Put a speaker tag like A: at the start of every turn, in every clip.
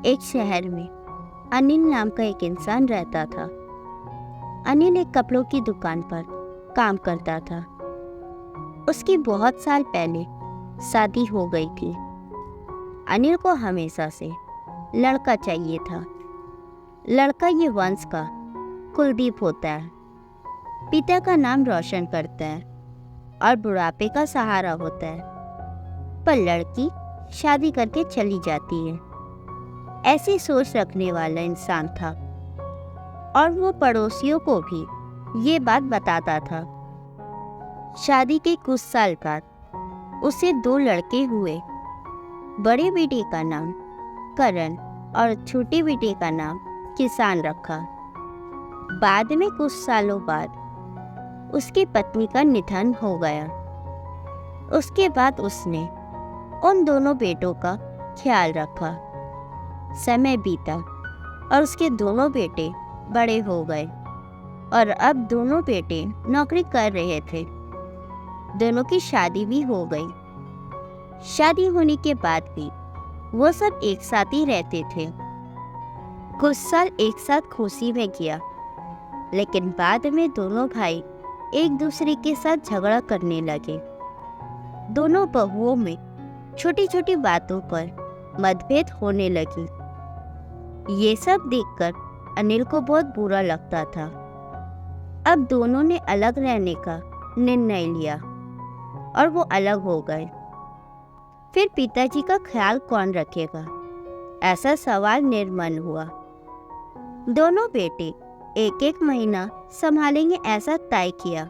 A: एक शहर में अनिल नाम का एक इंसान रहता था। अनिल एक कपड़ों की दुकान पर काम करता था। उसकी बहुत साल पहले शादी हो गई थी। अनिल को हमेशा से लड़का चाहिए था। लड़का ये वंश का कुलदीप होता है, पिता का नाम रोशन करता है और बुढ़ापे का सहारा होता है। पर लड़की शादी करके चली जाती है। ऐसी सोच रखने वाला इंसान था और वो पड़ोसियों को भी ये बात बताता था। शादी के कुछ साल बाद उसे 2 लड़के हुए। बड़े बेटे का नाम करण और छोटे बेटे का नाम किसान रखा। बाद में कुछ सालों बाद उसकी पत्नी का निधन हो गया। उसके बाद उसने उन दोनों बेटों का ख्याल रखा। समय बीता और उसके दोनों बेटे बड़े हो गए और अब दोनों बेटे नौकरी कर रहे थे। दोनों की शादी भी हो गई। शादी होने के बाद भी वो सब एक साथ ही रहते थे। कुछ साल एक साथ खुशी में किया, लेकिन बाद में दोनों भाई एक दूसरे के साथ झगड़ा करने लगे। दोनों बहुओं में छोटी छोटी बातों पर मतभेद होने लगी। ये सब देखकर अनिल को बहुत बुरा लगता था। अब दोनों ने अलग रहने का निर्णय लिया और वो अलग हो गए। फिर पिताजी का ख्याल कौन रखेगा, ऐसा सवाल निर्माण हुआ। दोनों बेटे एक एक महीना संभालेंगे ऐसा तय किया।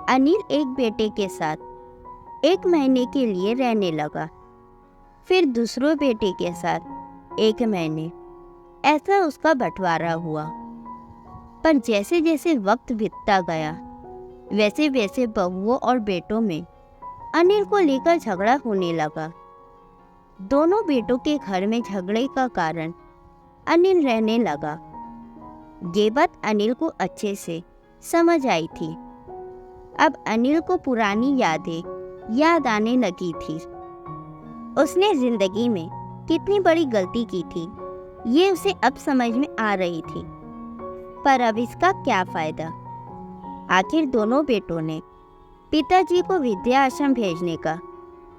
A: अनिल एक बेटे के साथ 1 महीने के लिए रहने लगा, फिर दूसरे बेटे के साथ 1 महीने, ऐसा उसका बंटवारा हुआ। पर जैसे जैसे वक्त बीतता गया, वैसे वैसे बहुओं और बेटों में अनिल को लेकर झगड़ा होने लगा। दोनों बेटों के घर में झगड़े का कारण अनिल रहने लगा। ये बात अनिल को अच्छे से समझ आई थी। अब अनिल को पुरानी यादें याद आने लगी थी। उसने जिंदगी में कितनी बड़ी गलती की थी, ये उसे अब समझ में आ रही थी। पर अब इसका क्या फायदा। आखिर दोनों बेटों ने पिताजी को विद्या आश्रम भेजने का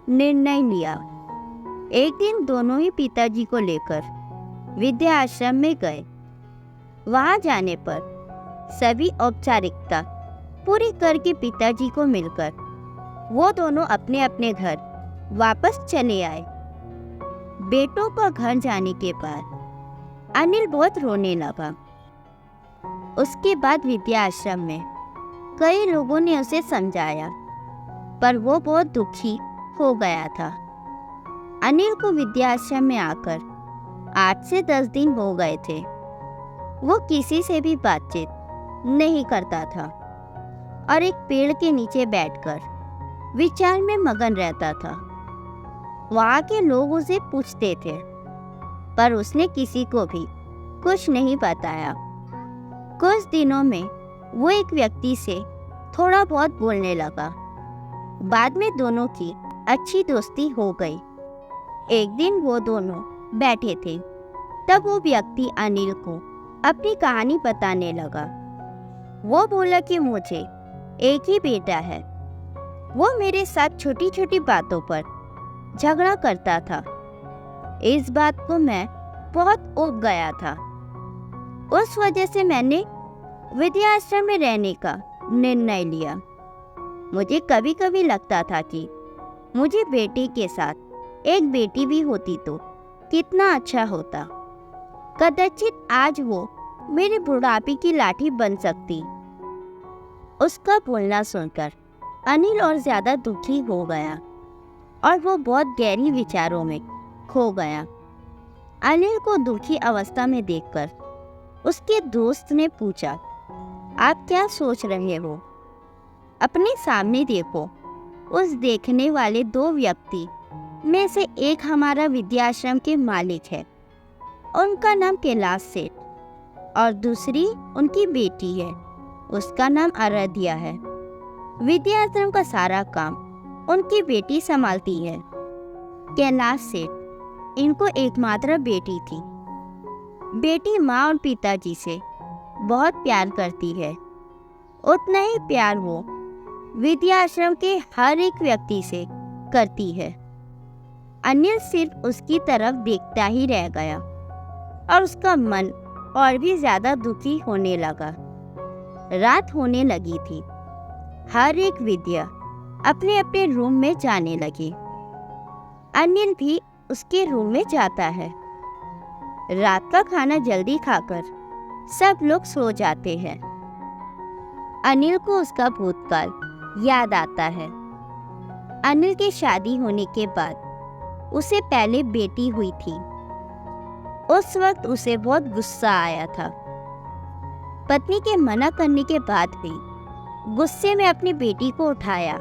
A: निर्णय लिया। एक दिन दोनों ही पिताजी को लेकर विद्या आश्रम में गए। वहां जाने पर सभी औपचारिकता पूरी करके पिताजी को मिलकर वो दोनों अपने अपने घर वापस चले आए। बेटों का घर जाने के बाद अनिल बहुत रोने लगा। उसके बाद विद्या आश्रम में कई लोगों ने उसे समझाया, पर वो बहुत दुखी हो गया था। अनिल को विद्या आश्रम में आकर 8 से 10 दिन हो गए थे। वो किसी से भी बातचीत नहीं करता था और एक पेड़ के नीचे बैठकर विचार में मगन रहता था। वहाँ के लोग उसे पूछते थे, पर उसने किसी को भी कुछ नहीं बताया। कुछ दिनों में वो एक व्यक्ति से थोड़ा बहुत बोलने लगा। बाद में दोनों की अच्छी दोस्ती हो गई। एक दिन वो दोनों बैठे थे, तब वो व्यक्ति अनिल को अपनी कहानी बताने लगा। वो बोला कि मुझे एक ही बेटा है। वो मेरे साथ छोटी छोटी बातों पर झगड़ा करता था। इस बात को मैं बहुत ऊब गया था। उस वजह से मैंने विद्या आश्रम में रहने का निर्णय लिया। मुझे कभी कभी लगता था कि मुझे बेटे के साथ एक बेटी भी होती तो कितना अच्छा होता। कदाचित आज वो मेरे बुढ़ापे की लाठी बन सकती। उसका बोलना सुनकर अनिल और ज्यादा दुखी हो गया और वो बहुत गहरी विचारों में खो गया। अनिल को दुखी अवस्था में देखकर उसके दोस्त ने पूछा, आप क्या सोच रहे हो? अपने सामने देखो। उस देखने वाले 2 व्यक्ति में से एक हमारा विद्याश्रम के मालिक है। उनका नाम कैलाश सेठ और दूसरी उनकी बेटी है, उसका नाम आराध्या है। विद्याश्रम का सारा काम उनकी बेटी संभालती है। कैलाश सेठ इनको एकमात्र बेटी थी। बेटी माँ और पिताजी से बहुत प्यार करती है। उतना ही प्यार वो विद्या आश्रम के हर एक व्यक्ति से करती है। अनिल सिर्फ उसकी तरफ देखता ही रह गया और उसका मन और भी ज्यादा दुखी होने लगा। रात होने लगी थी। हर एक विद्या अपने अपने रूम में जाने लगी। अनिल भी उसके रूम में जाता है। रात का खाना जल्दी खाकर सब लोग सो जाते हैं। अनिल को उसका भूतकाल याद आता है। अनिल की शादी होने के बाद उसे पहले बेटी हुई थी। उस वक्त उसे बहुत गुस्सा आया था। पत्नी के मना करने के बाद भी गुस्से में अपनी बेटी को उठाया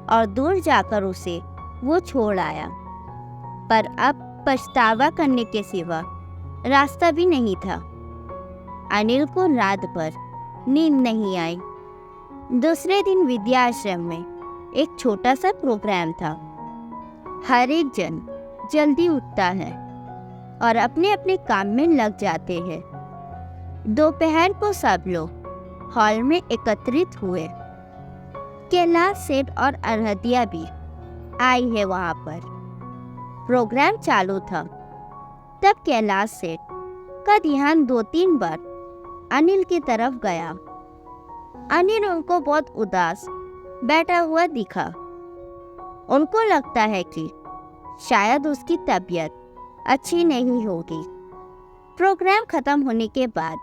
A: और दूर जाकर उसे वो छोड़ आया। पर अब पछतावा करने के सिवा रास्ता भी नहीं था। अनिल को रात भर नींद नहीं आई। दूसरे दिन विद्या आश्रम में एक छोटा सा प्रोग्राम था। हर एक जन जल्दी उठता है और अपने अपने काम में लग जाते हैं। दोपहर को सब लोग हॉल में एकत्रित हुए। कैलाश सेठ और अरहदिया भी आई है वहां पर। प्रोग्राम चालू था। तब कैलाश सेठ का ध्यान 2-3 बार अनिल की तरफ गया। अनिल उनको बहुत उदास बैठा हुआ दिखा। उनको लगता है कि शायद उसकी तबीयत अच्छी नहीं होगी। प्रोग्राम खत्म होने के बाद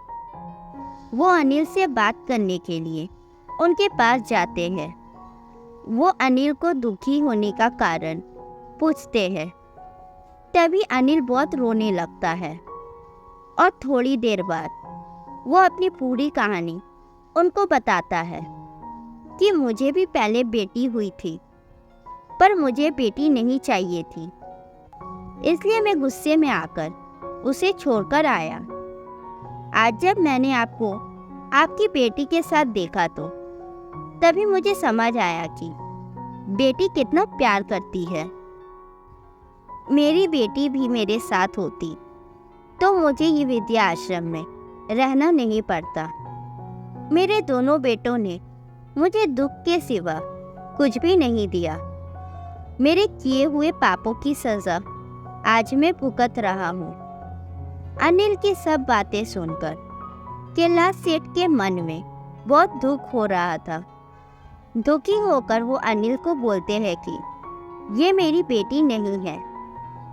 A: वो अनिल से बात करने के लिए उनके पास जाते हैं। वो अनिल को दुखी होने का कारण पूछते हैं। तभी अनिल बहुत रोने लगता है और थोड़ी देर बाद वो अपनी पूरी कहानी उनको बताता है कि मुझे भी पहले बेटी हुई थी, पर मुझे बेटी नहीं चाहिए थी, इसलिए मैं गुस्से में आकर उसे छोड़कर आया। आज जब मैंने आपको आपकी बेटी के साथ देखा तो तभी मुझे समझ आया कि बेटी कितना प्यार करती है। मेरी बेटी भी मेरे साथ होती तो मुझे ये विद्या आश्रम में रहना नहीं पड़ता। मेरे दोनों बेटों ने मुझे दुख के सिवा कुछ भी नहीं दिया। मेरे किए हुए पापों की सजा आज मैं भुगत रहा हूँ। अनिल की सब बातें सुनकर कैलाश सेठ के मन में बहुत दुख हो रहा था। दुखी होकर वो अनिल को बोलते हैं कि ये मेरी बेटी नहीं है,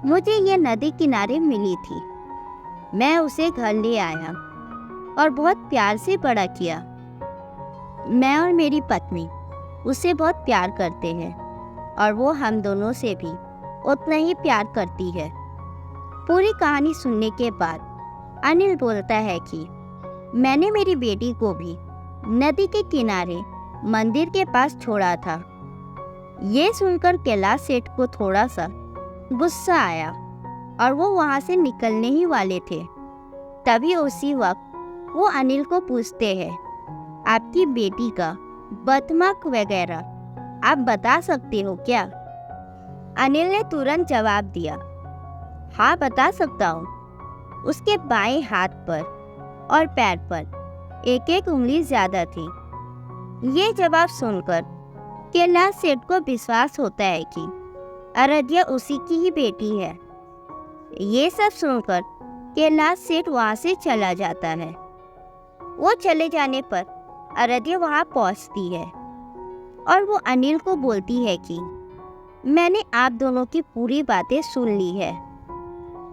A: मुझे ये नदी किनारे मिली थी। मैं उसे घर ले आया और बहुत प्यार से बड़ा किया। मैं और मेरी पत्नी उसे बहुत प्यार करते हैं और वो हम दोनों से भी उतना ही प्यार करती है। पूरी कहानी सुनने के बाद अनिल बोलता है कि मैंने मेरी बेटी को भी नदी के किनारे मंदिर के पास छोड़ा था। ये सुनकर कैलाश सेठ को थोड़ा सा गुस्सा आया और वो वहां से निकलने ही वाले थे। तभी उसी वक्त वो अनिल को पूछते हैं, आपकी बेटी का बर्थमार्क वगैरह आप बता सकते हो क्या? अनिल ने तुरंत जवाब दिया, हाँ बता सकता हूँ। उसके बाएं हाथ पर और पैर पर एक एक उंगली ज्यादा थी। ये जवाब सुनकर कैलाश सेठ को विश्वास होता है कि अरहदिया उसी की ही बेटी है। ये सब सुनकर कैलाश सेठ वहां से चला जाता है। वो चले जाने पर अरहदिया वहां पहुंचती है और वो अनिल को बोलती है कि मैंने आप दोनों की पूरी बातें सुन ली है।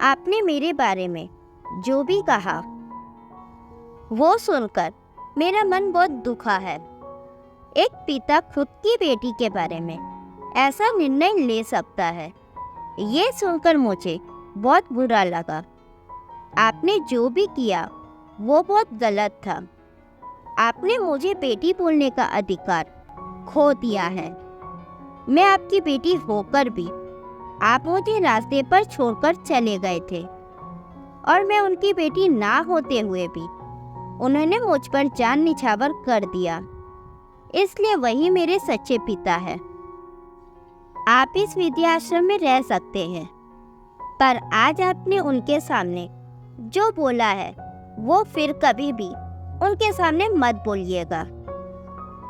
A: आपने मेरे बारे में जो भी कहा वो सुनकर मेरा मन बहुत दुखा है। एक पिता खुद की बेटी के बारे में ऐसा निर्णय ले सकता है, ये सुनकर मुझे बहुत बुरा लगा। आपने जो भी किया वो बहुत गलत था। आपने मुझे बेटी बोलने का अधिकार खो दिया है। मैं आपकी बेटी होकर भी आप मुझे रास्ते पर छोड़कर चले गए थे और मैं उनकी बेटी ना होते हुए भी उन्होंने मुझ पर जान निछावर कर दिया। इसलिए वही मेरे सच्चे पिता है। आप इस विद्या आश्रम में रह सकते हैं, पर आज आपने उनके सामने जो बोला है वो फिर कभी भी उनके सामने मत बोलिएगा,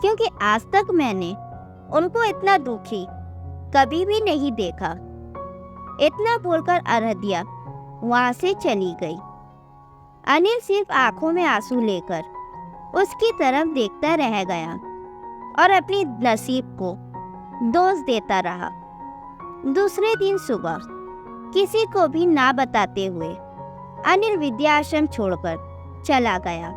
A: क्योंकि आज तक मैंने उनको इतना दुखी कभी भी नहीं देखा। इतना बोलकर आराध्या वहां से चली गई। अनिल सिर्फ आंखों में आंसू लेकर उसकी तरफ देखता रह गया और अपनी नसीब को दोष देता रहा। दूसरे दिन सुबह किसी को भी ना बताते हुए अनिल विद्या आश्रम छोड़कर चला गया।